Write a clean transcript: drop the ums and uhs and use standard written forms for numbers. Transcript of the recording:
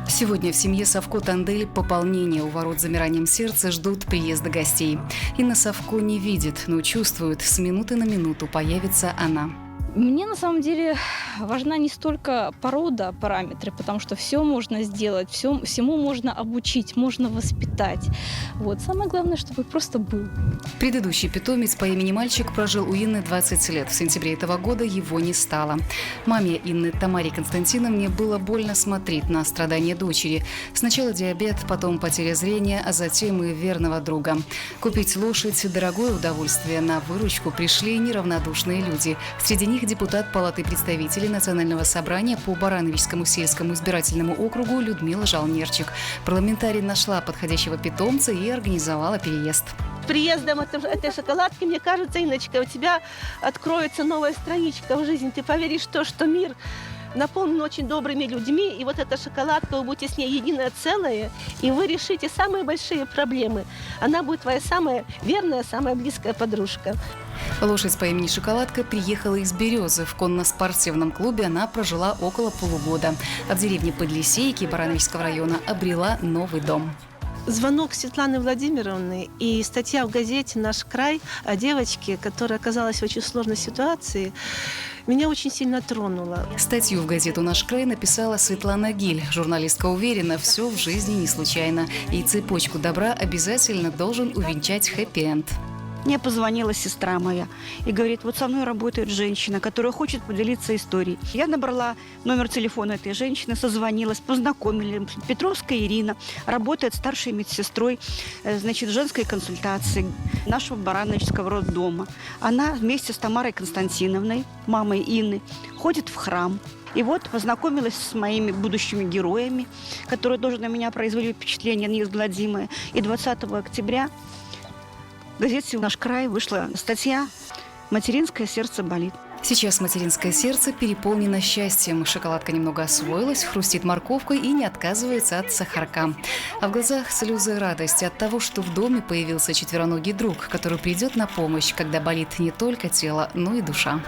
Сегодня в семье Савко-Тандель пополнение. У ворот с замиранием сердца ждут приезда гостей. Инна Савко не видит, но чувствует, с минуты на минуту появится она. Мне на самом деле важна не столько порода, параметры, потому что все можно сделать, всему можно обучить, можно воспитать. Вот. Самое главное, чтобы просто был. Предыдущий питомец по имени Мальчик прожил у Инны 20 лет. В сентябре этого года его не стало. Маме Инны, Тамаре Константиновне, было больно смотреть на страдания дочери. Сначала диабет, потом потеря зрения, а затем и верного друга. Купить лошадь – дорогое удовольствие. На выручку пришли неравнодушные люди. Среди них депутат Палаты представителей Национального собрания по Барановичскому сельскому избирательному округу Людмила Жалнерчик. Парламентарий нашла подходящего питомца и организовала переезд. Приездом этой шоколадки, мне кажется, Инночка, у тебя откроется новая страничка в жизни. Ты поверишь в то, что мир наполнен очень добрыми людьми, и вот эта шоколадка, вы будете с ней единое целое, и вы решите самые большие проблемы. Она будет твоя самая верная, самая близкая подружка. Лошадь по имени Шоколадка приехала из Березы. В конно-спортивном клубе она прожила около полугода. А в деревне Подлесейки Барановичского района обрела новый дом. Звонок Светланы Владимировны и статья в газете «Наш край» о девочке, которая оказалась в очень сложной ситуации, меня очень сильно тронула. Статью в газету «Наш край» написала Светлана Гиль. Журналистка уверена, все в жизни не случайно. И цепочку добра обязательно должен увенчать хэппи-энд. Мне позвонила сестра моя и говорит, вот со мной работает женщина, которая хочет поделиться историей. Я набрала номер телефона этой женщины, созвонилась, познакомили. Петровская Ирина работает старшей медсестрой, в женской консультации нашего Барановичского роддома. Она вместе с Тамарой Константиновной, мамой Инны, ходит в храм. И вот познакомилась с моими будущими героями, которые тоже на меня произвели впечатление неизгладимое. И 20 октября в газете «Наш край» вышла статья «Материнское сердце болит». Сейчас материнское сердце переполнено счастьем. Шоколадка немного освоилась, хрустит морковкой и не отказывается от сахарка. А в глазах слезы радости от того, что в доме появился четвероногий друг, который придет на помощь, когда болит не только тело, но и душа.